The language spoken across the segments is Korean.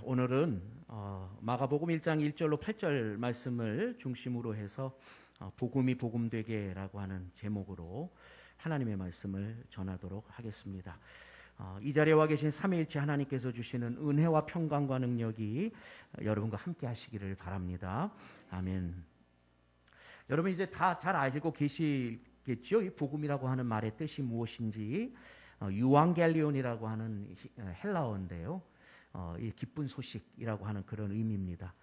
오늘은 마가복음 1장 1절로 8절 말씀을 중심으로 해서 복음이 복음되게라고 하는 제목으로 하나님의 말씀을 전하도록 하겠습니다. 이 자리에 와 계신 삼위일체 하나님께서 주시는 은혜와 평강과 능력이 여러분과 함께 하시기를 바랍니다. 아멘. 여러분 이제 다 잘 알고 계시겠죠? 이 복음이라고 하는 말의 뜻이 무엇인지. 유앙겔리온이라고 하는 헬라어인데요. 이 기쁜 소식이라고 하는 그런 의미입니다.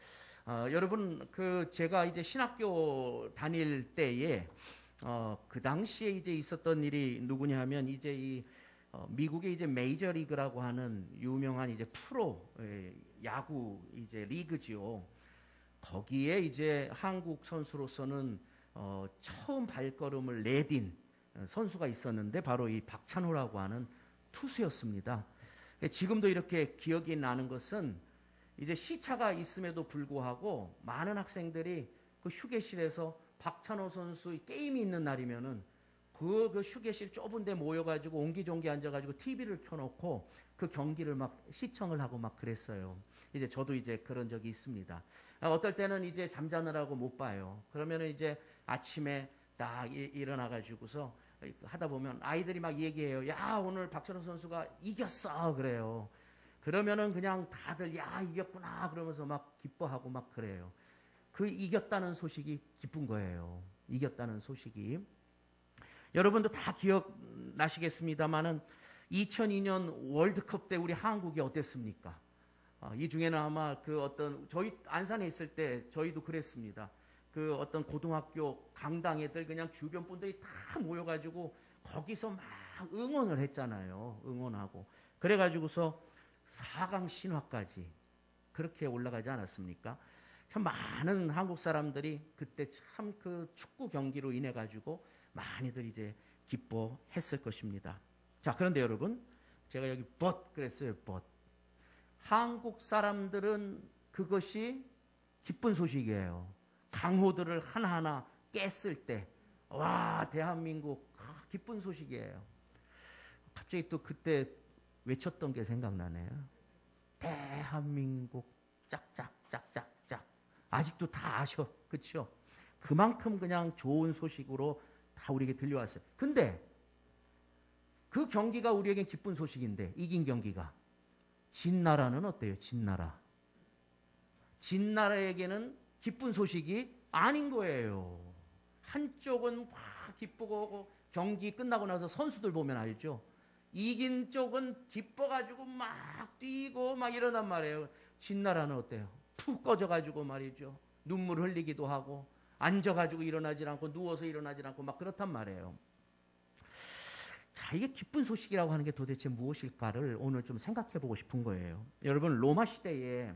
여러분 제가 이제 신학교 다닐 때에 그 당시에 이제 있었던 일이 누구냐 하면 이제 이 미국의 이제 메이저리그라고 하는 유명한 이제 프로 야구 이제 리그지요. 거기에 이제 한국 선수로서는 처음 발걸음을 내딘 선수가 있었는데 바로 이 박찬호라고 하는 투수였습니다. 지금도 이렇게 기억이 나는 것은 이제 시차가 있음에도 불구하고 많은 학생들이 그 휴게실에서 박찬호 선수 게임이 있는 날이면은 그 휴게실 좁은 데 모여가지고 옹기종기 앉아가지고 TV를 켜놓고 그 경기를 막 시청을 하고 막 그랬어요. 이제 저도 이제 그런 적이 있습니다. 어떨 때는 이제 잠자느라고 못 봐요. 그러면은 이제 아침에 딱 일어나가지고서 하다 보면 아이들이 막 얘기해요. 야, 오늘 박찬호 선수가 이겼어. 그래요. 그러면은 그냥 다들 야, 이겼구나. 그러면서 막 기뻐하고 막 그래요. 그 이겼다는 소식이 기쁜 거예요. 이겼다는 소식이. 여러분도 다 기억나시겠습니다만은 2002년 월드컵 때 우리 한국이 어땠습니까? 이 중에는 아마 저희 안산에 있을 때 저희도 그랬습니다. 그 어떤 고등학교 강당 애들 그냥 주변 분들이 다 모여가지고 거기서 막 응원을 했잖아요. 응원하고. 그래가지고서 4강 신화까지 그렇게 올라가지 않았습니까? 참 많은 한국 사람들이 그때 참 그 축구 경기로 인해 가지고 많이들 이제 기뻐했을 것입니다. 자, 그런데 여러분, 제가 여기 그랬어요. 한국 사람들은 그것이 기쁜 소식이에요. 강호들을 하나하나 깼을 때, 와, 대한민국 기쁜 소식이에요. 갑자기 또 그때 외쳤던 게 생각나네요. 대한민국 짝짝짝짝짝. 아직도 다 아셔. 그렇죠? 그만큼 그냥 좋은 소식으로 다 우리에게 들려왔어요. 근데 그 경기가 우리에겐 기쁜 소식인데 이긴 경기가 진 나라는 어때요? 진 나라. 진 나라에게는 기쁜 소식이 아닌 거예요. 한쪽은 막 기쁘고 경기 끝나고 나서 선수들 보면 알죠. 이긴 쪽은 기뻐가지고 막 뛰고 막 이러단 말이에요. 진 나라는 어때요? 푹 꺼져가지고 말이죠. 눈물 흘리기도 하고 앉아가지고 일어나질 않고 누워서 일어나질 않고 막 그렇단 말이에요. 자, 이게 기쁜 소식이라고 하는 게 도대체 무엇일까를 오늘 좀 생각해 보고 싶은 거예요. 여러분, 로마 시대에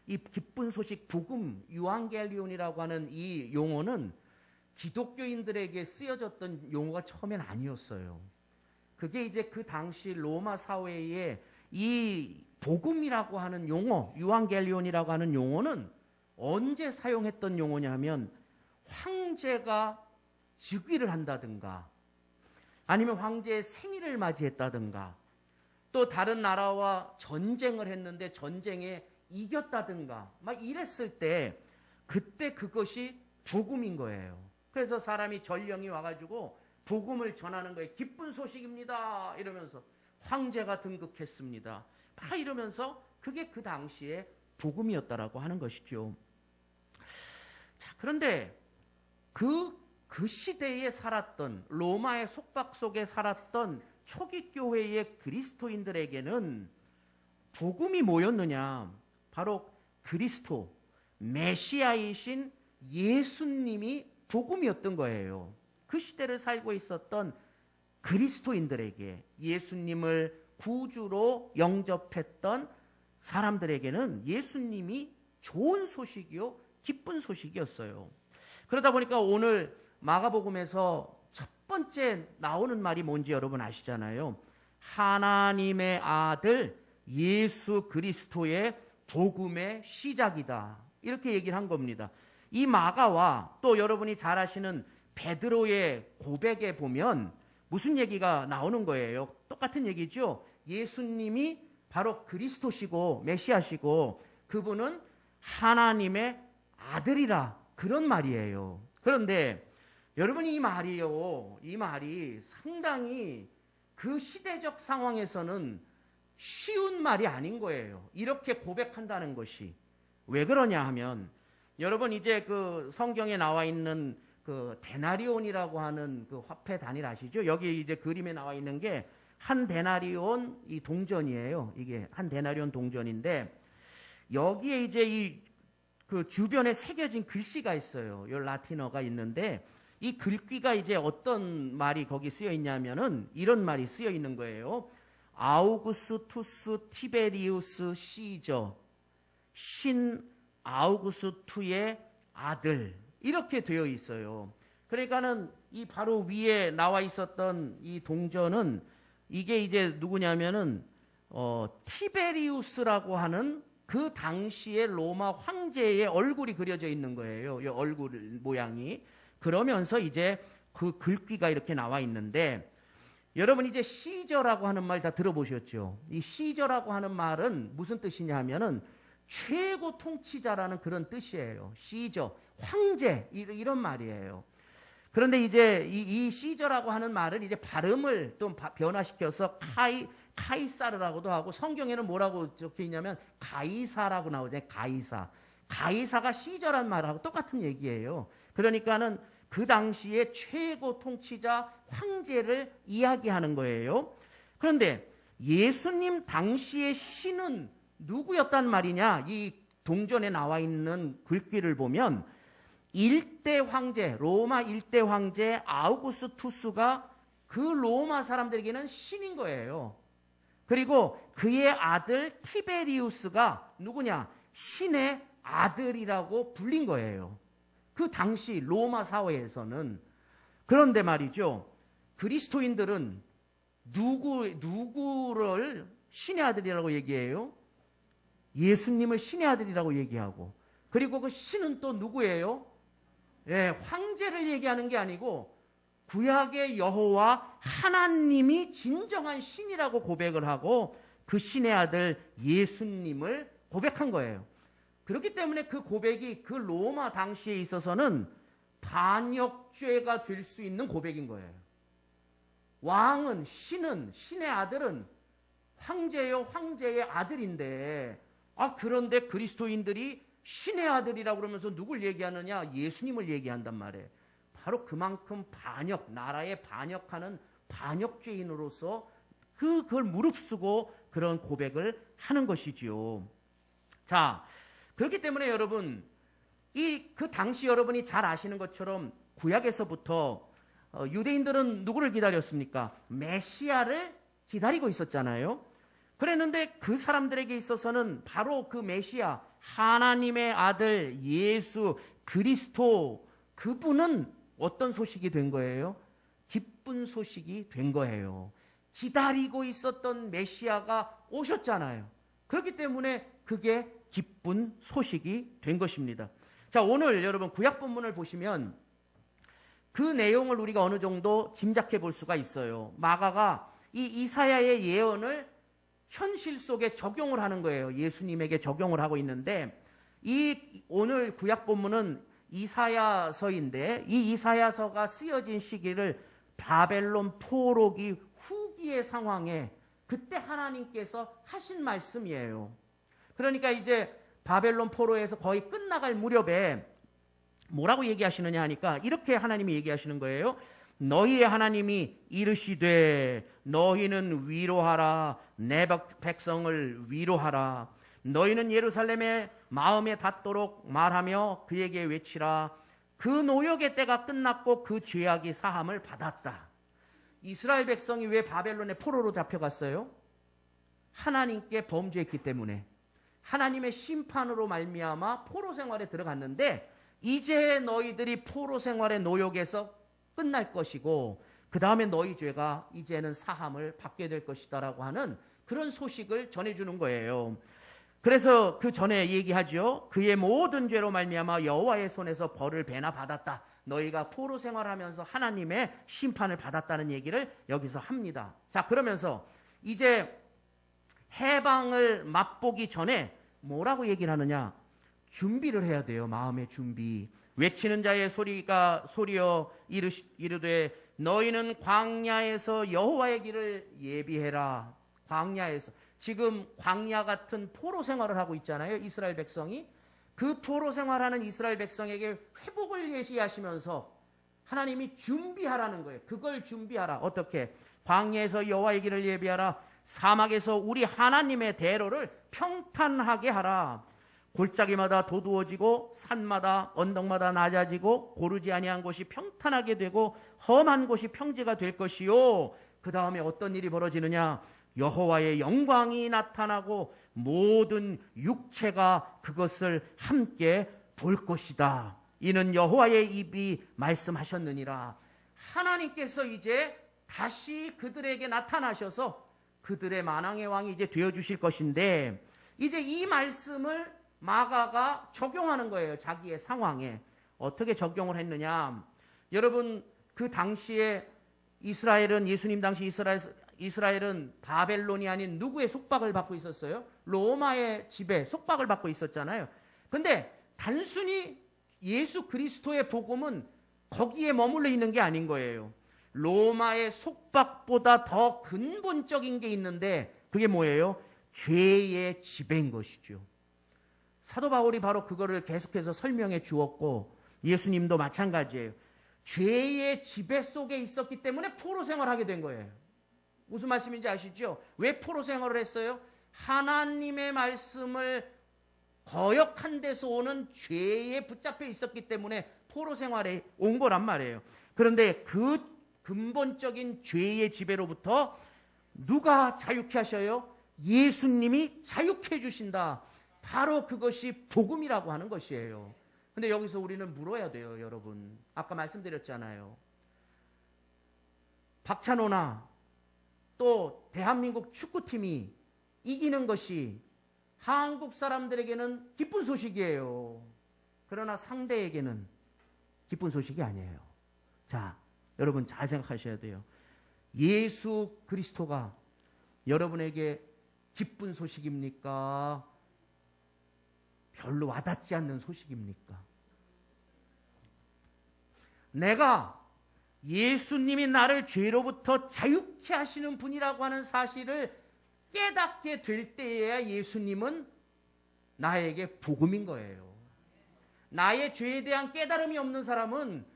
이 기쁜 소식, 복음, 유앙겔리온이라고 하는 이 용어는 기독교인들에게 쓰여졌던 용어가 처음엔 아니었어요. 그게 이제 그 당시 로마 사회에 이 복음이라고 하는 용어, 유앙겔리온이라고 하는 용어는 언제 사용했던 용어냐면 황제가 즉위를 한다든가 아니면 황제의 생일을 맞이했다든가 또 다른 나라와 전쟁을 했는데 전쟁에 이겼다든가 막 이랬을 때 그때 그것이 복음인 거예요. 그래서 사람이 전령이 와가지고 복음을 전하는 거예요. 기쁜 소식입니다. 이러면서 황제가 등극했습니다. 막 이러면서 그게 그 당시에 복음이었다라고 하는 것이죠. 자, 그런데 그 시대에 살았던 로마의 속박 속에 살았던 초기 교회의 그리스도인들에게는 복음이 뭐였느냐? 바로 그리스도, 메시아이신 예수님이 복음이었던 거예요. 그 시대를 살고 있었던 그리스도인들에게 예수님을 구주로 영접했던 사람들에게는 예수님이 좋은 소식이요, 기쁜 소식이었어요. 그러다 보니까 오늘 마가복음에서 첫 번째 나오는 말이 뭔지 여러분 아시잖아요. 하나님의 아들 예수 그리스도의 복음의 시작이다. 이렇게 얘기를 한 겁니다. 이 마가와 또 여러분이 잘 아시는 베드로의 고백에 보면 무슨 얘기가 나오는 거예요? 똑같은 얘기죠. 예수님이 바로 그리스도시고 메시아시고 그분은 하나님의 아들이라 그런 말이에요. 그런데 여러분 이 말이 상당히 그 시대적 상황에서는 쉬운 말이 아닌 거예요. 이렇게 고백한다는 것이. 왜 그러냐 하면 여러분 이제 그 성경에 나와 있는 그 데나리온이라고 하는 그 화폐 단일 아시죠? 여기 이제 그림에 나와 있는 게 한 데나리온 이 동전이에요. 이게 한 데나리온 동전인데 여기에 이제 이 그 주변에 새겨진 글씨가 있어요. 요 라틴어가 있는데 이 글귀가 이제 어떤 말이 거기 쓰여 있냐면은 이런 말이 쓰여 있는 거예요. 아우구스투스 티베리우스 시저 신 아우구스투의 아들 이렇게 되어 있어요. 그러니까는 이 바로 위에 나와 있었던 이 동전은 이게 이제 누구냐면은 티베리우스라고 하는 그 당시의 로마 황제의 얼굴이 그려져 있는 거예요. 이 얼굴 모양이. 그러면서 이제 그 글귀가 이렇게 나와 있는데 여러분 이제 시저라고 하는 말 다 들어보셨죠? 이 시저라고 하는 말은 무슨 뜻이냐 하면은 최고 통치자라는 그런 뜻이에요. 시저, 황제 이런 말이에요. 그런데 이제 이 시저라고 하는 말은 이제 발음을 좀 변화시켜서 카이사르라고도 하고 성경에는 뭐라고 적혀 있냐면 가이사라고 나오잖아요. 가이사가 시저란 말하고 똑같은 얘기예요. 그러니까는 그 당시에 최고 통치자 황제를 이야기하는 거예요. 그런데 예수님 당시의 신은 누구였단 말이냐? 이 동전에 나와 있는 글귀를 보면 일대 황제, 로마 일대 황제 아우구스투스가 그 로마 사람들에게는 신인 거예요. 그리고 그의 아들 티베리우스가 누구냐? 신의 아들이라고 불린 거예요. 그 당시 로마 사회에서는. 그런데 말이죠. 그리스도인들은 누구를 신의 아들이라고 얘기해요? 예수님을 신의 아들이라고 얘기하고. 그리고 그 신은 또 누구예요? 예, 황제를 얘기하는 게 아니고 구약의 여호와 하나님이 진정한 신이라고 고백을 하고 그 신의 아들 예수님을 고백한 거예요. 그렇기 때문에 그 고백이 그 로마 당시에 있어서는 반역죄가 될 수 있는 고백인 거예요. 왕은, 신의 아들은 황제의 아들인데, 그런데 그리스도인들이 신의 아들이라고 그러면서 누굴 얘기하느냐? 예수님을 얘기한단 말이에요. 바로 그만큼 나라에 반역하는 반역죄인으로서 그걸 무릅쓰고 그런 고백을 하는 것이지요. 자, 그렇기 때문에 여러분, 그 당시 여러분이 잘 아시는 것처럼 구약에서부터 유대인들은 누구를 기다렸습니까? 메시아를 기다리고 있었잖아요. 그랬는데 그 사람들에게 있어서는 바로 그 메시아, 하나님의 아들 예수 그리스도, 그분은 어떤 소식이 된 거예요? 기쁜 소식이 된 거예요. 기다리고 있었던 메시아가 오셨잖아요. 그렇기 때문에 그게 기쁜 소식이 된 것입니다. 자, 오늘 여러분 구약 본문을 보시면 그 내용을 우리가 어느 정도 짐작해 볼 수가 있어요. 마가가 이 이사야의 예언을 현실 속에 적용을 하는 거예요. 예수님에게 적용을 하고 있는데 이 오늘 구약 본문은 이사야서인데 이 이사야서가 쓰여진 시기를 바벨론 포로기 후기의 상황에 그때 하나님께서 하신 말씀이에요. 그러니까 이제 바벨론 포로에서 거의 끝나갈 무렵에 뭐라고 얘기하시느냐 하니까 이렇게 하나님이 얘기하시는 거예요. 너희의 하나님이 이르시되 너희는 위로하라. 내 백성을 위로하라. 너희는 예루살렘의 마음에 닿도록 말하며 그에게 외치라. 그 노역의 때가 끝났고 그 죄악이 사함을 받았다. 이스라엘 백성이 왜 바벨론의 포로로 잡혀갔어요? 하나님께 범죄했기 때문에. 하나님의 심판으로 말미암아 포로 생활에 들어갔는데 이제 너희들이 포로 생활의 노역에서 끝날 것이고 그 다음에 너희 죄가 이제는 사함을 받게 될 것이다라고 하는 그런 소식을 전해주는 거예요. 그래서 그 전에 얘기하죠. 그의 모든 죄로 말미암아 여호와의 손에서 벌을 배나 받았다. 너희가 포로 생활하면서 하나님의 심판을 받았다는 얘기를 여기서 합니다. 자, 그러면서 이제 해방을 맛보기 전에 뭐라고 얘기를 하느냐? 준비를 해야 돼요. 마음의 준비. 외치는 자의 소리여 이르되 너희는 광야에서 여호와의 길을 예비해라. 광야에서. 지금 광야 같은 포로 생활을 하고 있잖아요. 이스라엘 백성이. 그 포로 생활하는 이스라엘 백성에게 회복을 예시하시면서 하나님이 준비하라는 거예요. 그걸 준비하라. 어떻게? 광야에서 여호와의 길을 예비하라. 사막에서 우리 하나님의 대로를 평탄하게 하라. 골짜기마다 도두어지고 산마다 언덕마다 낮아지고 고르지 아니한 곳이 평탄하게 되고 험한 곳이 평지가 될 것이요. 그 다음에 어떤 일이 벌어지느냐? 여호와의 영광이 나타나고 모든 육체가 그것을 함께 볼 것이다. 이는 여호와의 입이 말씀하셨느니라. 하나님께서 이제 다시 그들에게 나타나셔서 그들의 만왕의 왕이 이제 되어주실 것인데, 이제 이 말씀을 마가가 적용하는 거예요. 자기의 상황에. 어떻게 적용을 했느냐? 여러분, 그 당시에 이스라엘은, 예수님 당시 이스라엘은 바벨론이 아닌 누구의 속박을 받고 있었어요? 로마의 지배, 속박을 받고 있었잖아요. 근데 단순히 예수 그리스도의 복음은 거기에 머물러 있는 게 아닌 거예요. 로마의 속박보다 더 근본적인 게 있는데 그게 뭐예요? 죄의 지배인 것이죠. 사도 바울이 바로 그거를 계속해서 설명해 주었고 예수님도 마찬가지예요. 죄의 지배 속에 있었기 때문에 포로 생활하게 된 거예요. 무슨 말씀인지 아시죠? 왜 포로 생활을 했어요? 하나님의 말씀을 거역한 데서 오는 죄에 붙잡혀 있었기 때문에 포로 생활에 온 거란 말이에요. 그런데 그 근본적인 죄의 지배로부터 누가 자유케 하셔요? 예수님이 자유케 해주신다. 바로 그것이 복음이라고 하는 것이에요. 근데 여기서 우리는 물어야 돼요, 여러분. 아까 말씀드렸잖아요. 박찬호나 또 대한민국 축구팀이 이기는 것이 한국 사람들에게는 기쁜 소식이에요. 그러나 상대에게는 기쁜 소식이 아니에요. 자, 여러분 잘 생각하셔야 돼요. 예수 그리스도가 여러분에게 기쁜 소식입니까? 별로 와닿지 않는 소식입니까? 내가 예수님이 나를 죄로부터 자유케 하시는 분이라고 하는 사실을 깨닫게 될 때에야 예수님은 나에게 복음인 거예요. 나의 죄에 대한 깨달음이 없는 사람은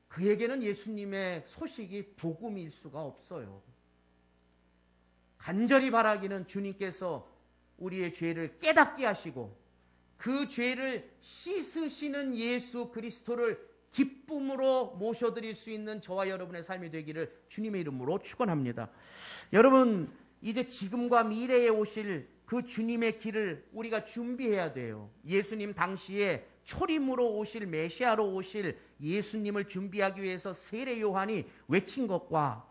그에게는 예수님의 소식이 복음일 수가 없어요. 간절히 바라기는 주님께서 우리의 죄를 깨닫게 하시고 그 죄를 씻으시는 예수 그리스도를 기쁨으로 모셔드릴 수 있는 저와 여러분의 삶이 되기를 주님의 이름으로 축원합니다. 여러분, 이제 지금과 미래에 오실 그 주님의 길을 우리가 준비해야 돼요. 예수님 당시에 초림으로 오실 메시아로 오실 예수님을 준비하기 위해서 세례 요한이 외친 것과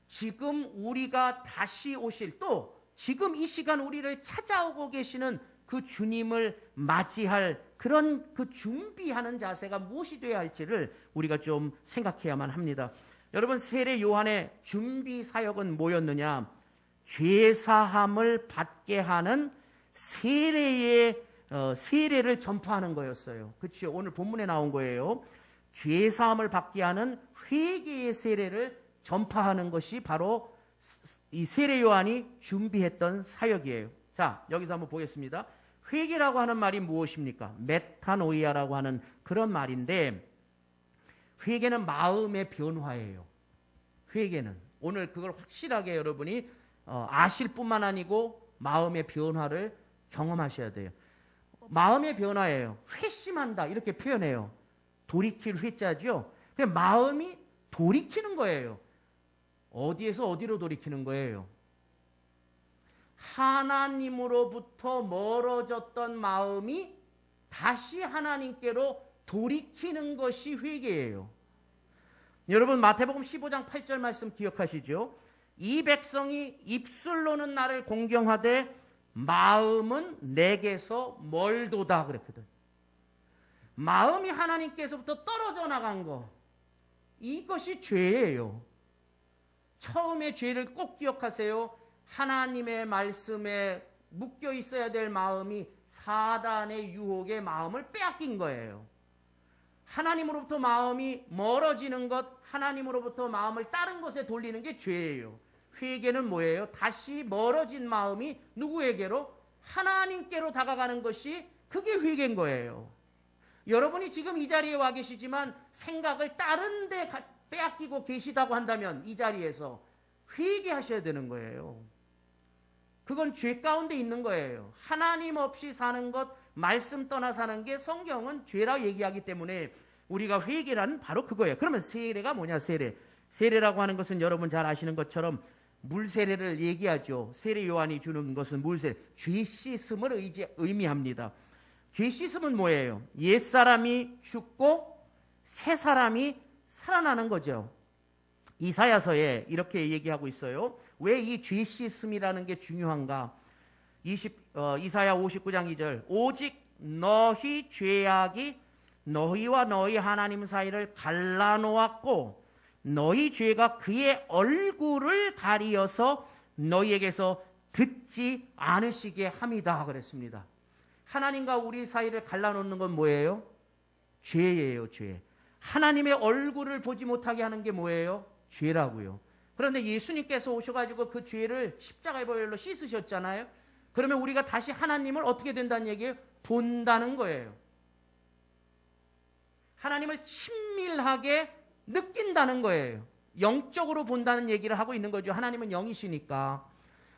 지금 우리가 다시 오실, 또 지금 이 시간 우리를 찾아오고 계시는 그 주님을 맞이할 그런 그 준비하는 자세가 무엇이 되어야 할지를 우리가 좀 생각해야만 합니다. 여러분, 세례 요한의 준비 사역은 뭐였느냐? 죄사함을 받게 하는 세례를 전파하는 거였어요. 그렇죠? 오늘 본문에 나온 거예요. 죄사함을 받게 하는 회개의 세례를 전파하는 것이 바로 이 세례 요한이 준비했던 사역이에요. 자, 여기서 한번 보겠습니다. 회개라고 하는 말이 무엇입니까? 메타노이아라고 하는 그런 말인데, 회개는 마음의 변화예요. 회개는 오늘 그걸 확실하게 여러분이 아실 뿐만 아니고 마음의 변화를 경험하셔야 돼요. 마음의 변화예요. 회심한다 이렇게 표현해요. 돌이킬 회자죠. 마음이 돌이키는 거예요. 어디에서 어디로 돌이키는 거예요? 하나님으로부터 멀어졌던 마음이 다시 하나님께로 돌이키는 것이 회개예요. 여러분, 마태복음 15장 8절 말씀 기억하시죠? 이 백성이 입술로는 나를 공경하되 마음은 내게서 멀도다 그랬거든. 마음이 하나님께서부터 떨어져 나간 거, 이것이 죄예요. 처음에 죄를 꼭 기억하세요. 하나님의 말씀에 묶여 있어야 될 마음이 사단의 유혹의 마음을 빼앗긴 거예요. 하나님으로부터 마음이 멀어지는 것, 하나님으로부터 마음을 다른 것에 돌리는 게 죄예요. 회개는 뭐예요? 다시 멀어진 마음이 누구에게로? 하나님께로 다가가는 것이 그게 회개인 거예요. 여러분이 지금 이 자리에 와 계시지만 생각을 다른 데 빼앗기고 계시다고 한다면 이 자리에서 회개하셔야 되는 거예요. 그건 죄 가운데 있는 거예요. 하나님 없이 사는 것, 말씀 떠나 사는 게 성경은 죄라고 얘기하기 때문에 우리가 회개라는 바로 그거예요. 그러면 세례가 뭐냐? 세례라고 하는 것은 여러분 잘 아시는 것처럼 물세례를 얘기하죠. 세례 요한이 주는 것은 물세례, 죄 씻음을 의미합니다. 죄 씻음은 뭐예요? 옛사람이 죽고 새 사람이 살아나는 거죠. 이사야서에 이렇게 얘기하고 있어요. 왜 이 죄 씻음이라는 게 중요한가? 이사야 59장 2절, 오직 너희 죄악이 너희와 너희 하나님 사이를 갈라놓았고 너희 죄가 그의 얼굴을 가리어서 너희에게서 듣지 않으시게 함이다 그랬습니다. 하나님과 우리 사이를 갈라놓는 건 뭐예요? 죄예요, 죄. 하나님의 얼굴을 보지 못하게 하는 게 뭐예요? 죄라고요. 그런데 예수님께서 오셔가지고 그 죄를 십자가의 보혈로 씻으셨잖아요. 그러면 우리가 다시 하나님을 어떻게 된다는 얘기예요? 본다는 거예요. 하나님을 친밀하게 느낀다는 거예요. 영적으로 본다는 얘기를 하고 있는 거죠. 하나님은 영이시니까.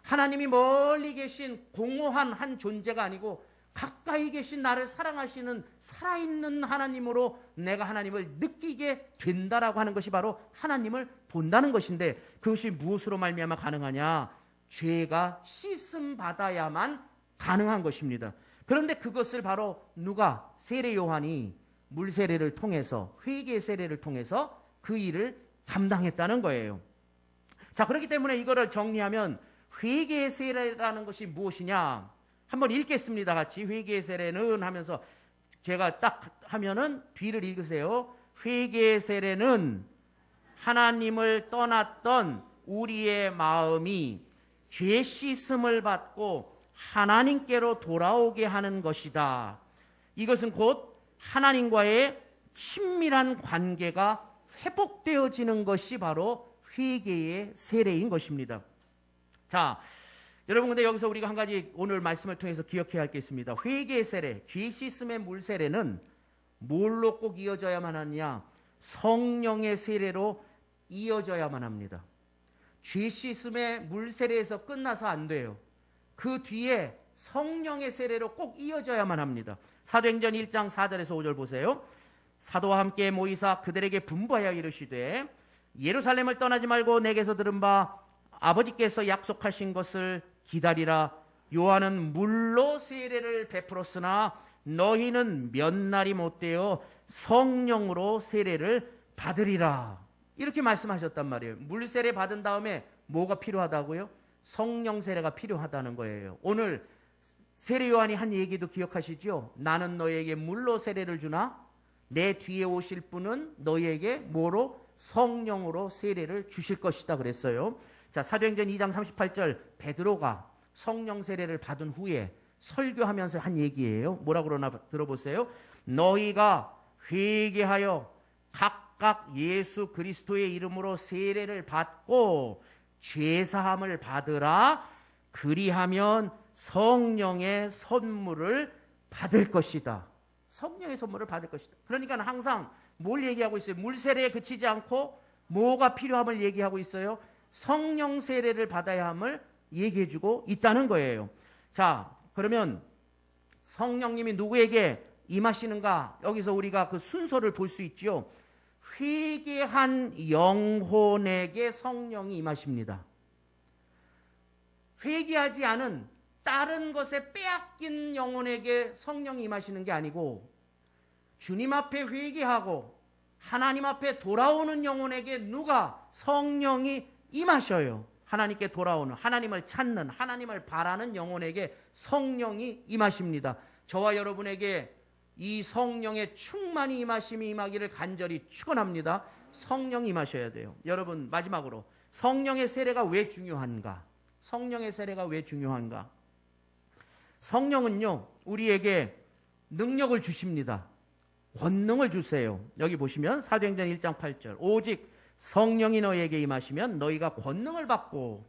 하나님이 멀리 계신 공허한 한 존재가 아니고 가까이 계신 나를 사랑하시는 살아있는 하나님으로 내가 하나님을 느끼게 된다라고 하는 것이 바로 하나님을 본다는 것인데 그것이 무엇으로 말미암아 가능하냐? 죄가 씻음 받아야만 가능한 것입니다. 그런데 그것을 바로 누가? 세례 요한이 물세례를 통해서 회개 세례를 통해서 그 일을 감당했다는 거예요. 자, 그렇기 때문에 이거를 정리하면 회개 세례라는 것이 무엇이냐? 한번 읽겠습니다. 같이. 회개 세례는 하면서 제가 딱 하면은 뒤를 읽으세요. 회개 세례는 하나님을 떠났던 우리의 마음이 죄 씻음을 받고 하나님께로 돌아오게 하는 것이다. 이것은 곧 하나님과의 친밀한 관계가 회복되어지는 것이 바로 회개의 세례인 것입니다. 자, 여러분 근데 여기서 우리가 한 가지 오늘 말씀을 통해서 기억해야 할 게 있습니다. 회개의 세례, 죄 씻음의 물 세례는 뭘로 꼭 이어져야만 하느냐? 성령의 세례로 이어져야만 합니다. 죄 씻음의 물 세례에서 끝나서 안 돼요. 그 뒤에 성령의 세례로 꼭 이어져야만 합니다. 사도행전 1장 4절에서 5절 보세요. 사도와 함께 모이사 그들에게 분부하여 이르시되 예루살렘을 떠나지 말고 내게서 들은 바 아버지께서 약속하신 것을 기다리라. 요한은 물로 세례를 베풀었으나 너희는 몇 날이 못되어 성령으로 세례를 받으리라. 이렇게 말씀하셨단 말이에요. 물 세례 받은 다음에 뭐가 필요하다고요? 성령 세례가 필요하다는 거예요. 오늘 세례 요한이 한 얘기도 기억하시죠? 나는 너희에게 물로 세례를 주나 내 뒤에 오실 분은 너희에게 뭐로? 성령으로 세례를 주실 것이다 그랬어요. 자, 사도행전 2장 38절 베드로가 성령 세례를 받은 후에 설교하면서 한 얘기예요. 뭐라고 그러나 들어보세요. 너희가 회개하여 각각 예수 그리스도의 이름으로 세례를 받고 죄사함을 받으라. 그리하면 성령의 선물을 받을 것이다. 성령의 선물을 받을 것이다. 그러니까 항상 뭘 얘기하고 있어요? 물 세례에 그치지 않고 뭐가 필요함을 얘기하고 있어요? 성령 세례를 받아야 함을 얘기해주고 있다는 거예요. 자, 그러면 성령님이 누구에게 임하시는가? 여기서 우리가 그 순서를 볼 수 있죠. 회개한 영혼에게 성령이 임하십니다. 회개하지 않은 다른 것에 빼앗긴 영혼에게 성령이 임하시는 게 아니고 주님 앞에 회개하고 하나님 앞에 돌아오는 영혼에게 누가? 성령이 임하셔요. 하나님께 돌아오는, 하나님을 찾는, 하나님을 바라는 영혼에게 성령이 임하십니다. 저와 여러분에게 이 성령의 충만히 임하심이 임하기를 간절히 축원합니다. 성령이 임하셔야 돼요. 여러분, 마지막으로 성령의 세례가 왜 중요한가? 성령의 세례가 왜 중요한가? 성령은요, 우리에게 능력을 주십니다. 권능을 주세요. 여기 보시면 사도행전 1장 8절. 오직 성령이 너희에게 임하시면 너희가 권능을 받고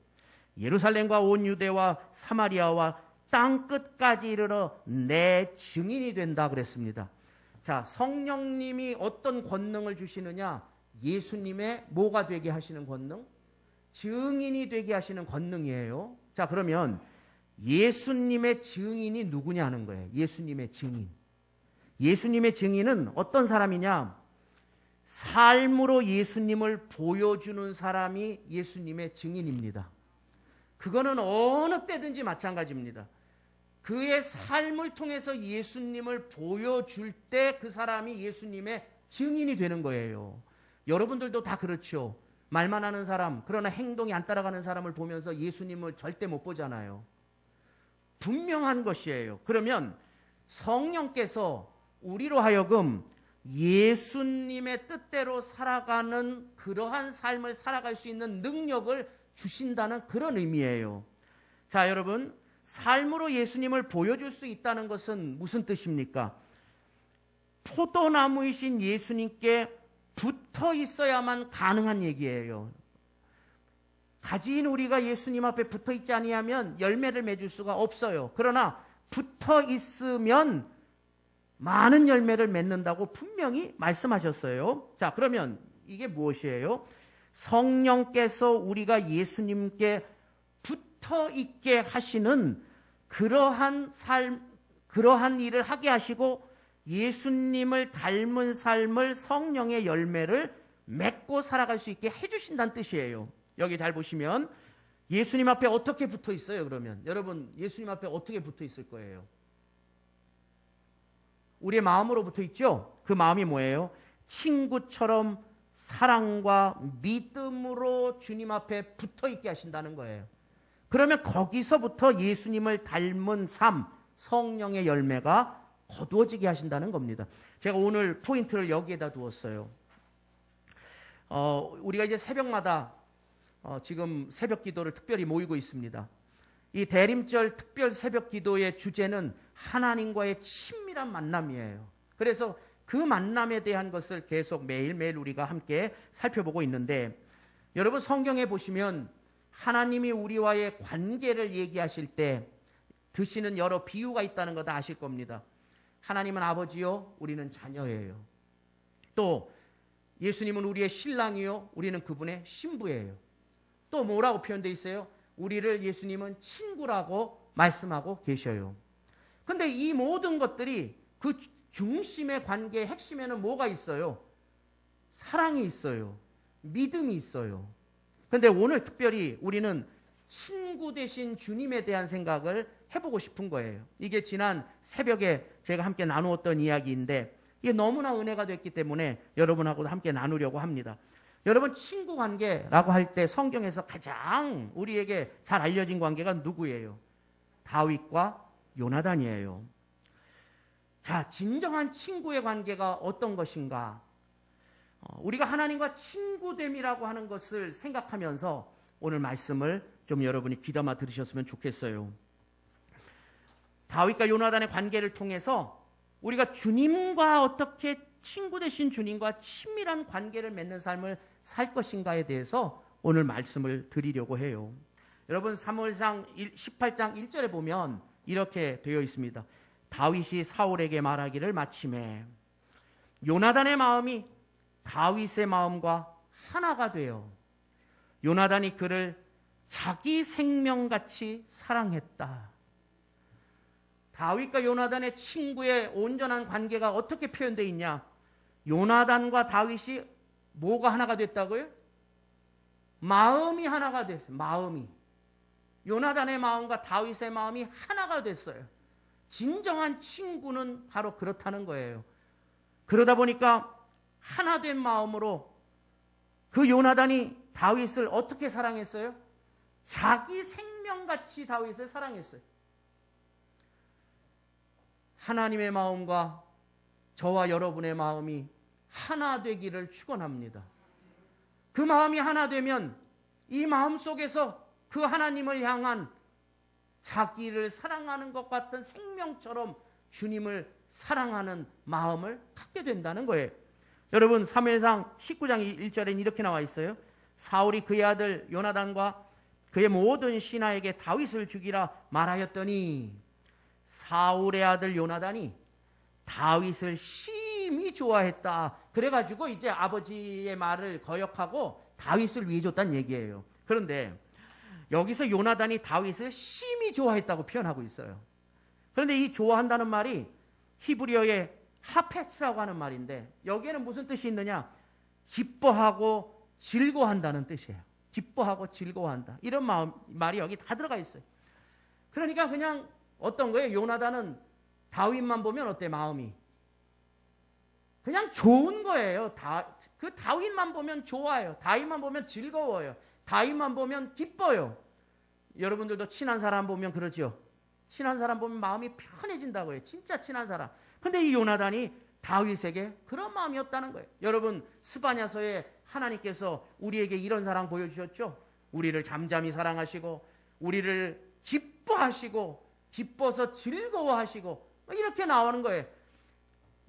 예루살렘과 온 유대와 사마리아와 땅 끝까지 이르러 내 증인이 된다 그랬습니다. 자, 성령님이 어떤 권능을 주시느냐? 예수님의 뭐가 되게 하시는 권능? 증인이 되게 하시는 권능이에요. 자, 그러면 예수님의 증인이 누구냐 하는 거예요. 예수님의 증인. 예수님의 증인은 어떤 사람이냐? 삶으로 예수님을 보여주는 사람이 예수님의 증인입니다. 그거는 어느 때든지 마찬가지입니다. 그의 삶을 통해서 예수님을 보여줄 때 그 사람이 예수님의 증인이 되는 거예요. 여러분들도 다 그렇죠. 말만 하는 사람, 그러나 행동이 안 따라가는 사람을 보면서 예수님을 절대 못 보잖아요. 분명한 것이에요. 그러면 성령께서 우리로 하여금 예수님의 뜻대로 살아가는 그러한 삶을 살아갈 수 있는 능력을 주신다는 그런 의미예요. 자, 여러분, 삶으로 예수님을 보여줄 수 있다는 것은 무슨 뜻입니까? 포도나무이신 예수님께 붙어 있어야만 가능한 얘기예요. 가지인 우리가 예수님 앞에 붙어 있지 아니하면 열매를 맺을 수가 없어요. 그러나 붙어 있으면 많은 열매를 맺는다고 분명히 말씀하셨어요. 자, 그러면 이게 무엇이에요? 성령께서 우리가 예수님께 붙어 있게 하시는 그러한 삶, 그러한 일을 하게 하시고 예수님을 닮은 삶을 성령의 열매를 맺고 살아갈 수 있게 해주신다는 뜻이에요. 여기 잘 보시면 예수님 앞에 어떻게 붙어 있어요? 그러면 여러분 예수님 앞에 어떻게 붙어 있을 거예요? 우리의 마음으로 붙어 있죠? 그 마음이 뭐예요? 친구처럼 사랑과 믿음으로 주님 앞에 붙어 있게 하신다는 거예요. 그러면 거기서부터 예수님을 닮은 삶, 성령의 열매가 거두어지게 하신다는 겁니다. 제가 오늘 포인트를 여기에다 두었어요. 우리가 이제 새벽마다 지금 새벽 기도를 특별히 모이고 있습니다. 이 대림절 특별 새벽 기도의 주제는 하나님과의 친밀한 만남이에요. 그래서 그 만남에 대한 것을 계속 매일매일 우리가 함께 살펴보고 있는데, 여러분 성경에 보시면 하나님이 우리와의 관계를 얘기하실 때 드시는 여러 비유가 있다는 거 다 아실 겁니다. 하나님은 아버지요, 우리는 자녀예요. 또 예수님은 우리의 신랑이요, 우리는 그분의 신부예요. 또 뭐라고 표현되어 있어요? 우리를 예수님은 친구라고 말씀하고 계셔요. 근데 이 모든 것들이 그 중심의 관계의 핵심에는 뭐가 있어요? 사랑이 있어요. 믿음이 있어요. 근데 오늘 특별히 우리는 친구 되신 주님에 대한 생각을 해보고 싶은 거예요. 이게 지난 새벽에 제가 함께 나누었던 이야기인데 이게 너무나 은혜가 됐기 때문에 여러분하고도 함께 나누려고 합니다. 여러분 친구 관계라고 할 때 성경에서 가장 우리에게 잘 알려진 관계가 누구예요? 다윗과 요나단이에요. 자, 진정한 친구의 관계가 어떤 것인가? 우리가 하나님과 친구됨이라고 하는 것을 생각하면서 오늘 말씀을 좀 여러분이 귀담아 들으셨으면 좋겠어요. 다윗과 요나단의 관계를 통해서 우리가 주님과 어떻게 친구 되신 주님과 친밀한 관계를 맺는 삶을 살 것인가에 대해서 오늘 말씀을 드리려고 해요. 여러분 사무엘상 18장 1절에 보면 이렇게 되어 있습니다. 다윗이 사울에게 말하기를 마침에 요나단의 마음이 다윗의 마음과 하나가 되어 요나단이 그를 자기 생명같이 사랑했다. 다윗과 요나단의 친구의 온전한 관계가 어떻게 표현되어 있냐? 요나단과 다윗이 뭐가 하나가 됐다고요? 마음이 하나가 됐어요. 마음이. 요나단의 마음과 다윗의 마음이 하나가 됐어요. 진정한 친구는 바로 그렇다는 거예요. 그러다 보니까 하나 된 마음으로 그 요나단이 다윗을 어떻게 사랑했어요? 자기 생명같이 다윗을 사랑했어요. 하나님의 마음과 저와 여러분의 마음이 하나 되기를 축원합니다. 그 마음이 하나 되면 이 마음 속에서 그 하나님을 향한 자기를 사랑하는 것 같은 생명처럼 주님을 사랑하는 마음을 갖게 된다는 거예요. 여러분, 사무엘상 19장 1절에는 이렇게 나와 있어요. 사울이 그의 아들 요나단과 그의 모든 신하에게 다윗을 죽이라 말하였더니 사울의 아들 요나단이 다윗을 심히 좋아했다. 그래가지고 이제 아버지의 말을 거역하고 다윗을 위해 줬다는 얘기예요. 그런데 여기서 요나단이 다윗을 심히 좋아했다고 표현하고 있어요. 그런데 이 좋아한다는 말이 히브리어의 하페츠라고 하는 말인데 여기에는 무슨 뜻이 있느냐? 기뻐하고 즐거워한다는 뜻이에요. 기뻐하고 즐거워한다. 이런 말이 여기 다 들어가 있어요. 그러니까 그냥 어떤 거예요? 요나단은 다윗만 보면 어때? 마음이 그냥 좋은 거예요. 그 다윗만 보면 좋아요. 다윗만 보면 즐거워요. 다윗만 보면 기뻐요. 여러분들도 친한 사람 보면 그러죠. 친한 사람 보면 마음이 편해진다고 해요. 진짜 친한 사람. 근데 이 요나단이 다윗에게 그런 마음이었다는 거예요. 여러분, 스바냐서에 하나님께서 우리에게 이런 사랑 보여주셨죠. 우리를 잠잠히 사랑하시고 우리를 기뻐하시고 기뻐서 즐거워하시고 이렇게 나오는 거예요.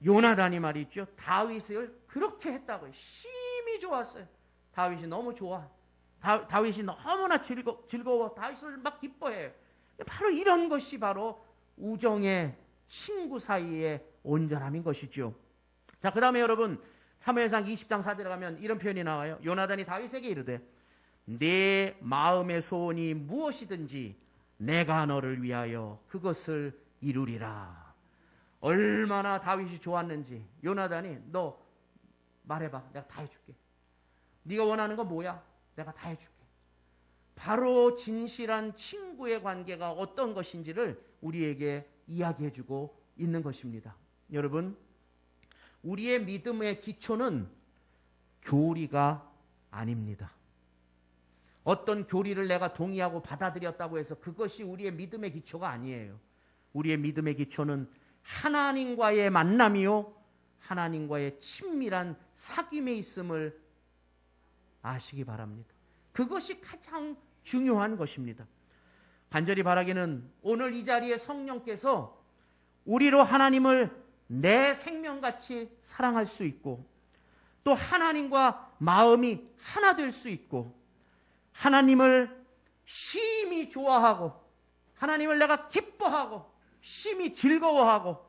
요나단이 말이죠. 다윗을 그렇게 했다고요. 심히 좋았어요. 다윗이 너무 좋아. 다윗이 너무나 즐거워. 다윗을 막 기뻐해요. 바로 이런 것이 바로 우정의 친구 사이의 온전함인 것이죠. 자, 그 다음에 여러분 사무엘상 20장 4절에 가면 이런 표현이 나와요. 요나단이 다윗에게 이르되 내 마음의 소원이 무엇이든지 내가 너를 위하여 그것을 이루리라. 얼마나 다윗이 좋았는지 요나단이 너 말해봐. 내가 다 해줄게. 네가 원하는 건 뭐야? 내가 다 해줄게. 바로 진실한 친구의 관계가 어떤 것인지를 우리에게 이야기해주고 있는 것입니다. 여러분, 우리의 믿음의 기초는 교리가 아닙니다. 어떤 교리를 내가 동의하고 받아들였다고 해서 그것이 우리의 믿음의 기초가 아니에요. 우리의 믿음의 기초는 하나님과의 만남이요, 하나님과의 친밀한 사귐에 있음을 아시기 바랍니다. 그것이 가장 중요한 것입니다. 간절히 바라기는 오늘 이 자리에 성령께서 우리로 하나님을 내 생명같이 사랑할 수 있고 또 하나님과 마음이 하나 될 수 있고 하나님을 심히 좋아하고 하나님을 내가 기뻐하고 심히 즐거워하고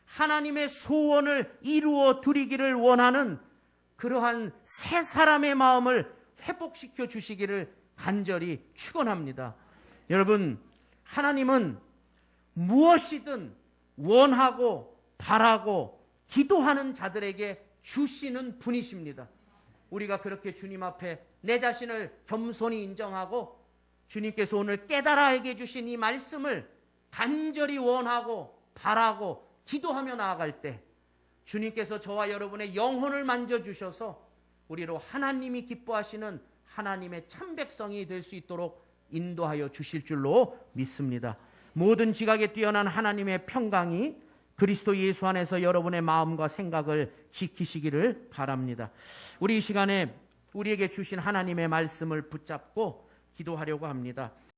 하나님의 소원을 이루어 드리기를 원하는 그러한 새 사람의 마음을 회복시켜 주시기를 간절히 축원합니다. 여러분, 하나님은 무엇이든 원하고 바라고 기도하는 자들에게 주시는 분이십니다. 우리가 그렇게 주님 앞에 내 자신을 겸손히 인정하고 주님께서 오늘 깨달아 알게 해주신 이 말씀을 간절히 원하고 바라고 기도하며 나아갈 때 주님께서 저와 여러분의 영혼을 만져주셔서 우리로 하나님이 기뻐하시는 하나님의 참백성이 될 수 있도록 인도하여 주실 줄로 믿습니다. 모든 지각에 뛰어난 하나님의 평강이 그리스도 예수 안에서 여러분의 마음과 생각을 지키시기를 바랍니다. 우리 이 시간에 우리에게 주신 하나님의 말씀을 붙잡고 기도하려고 합니다.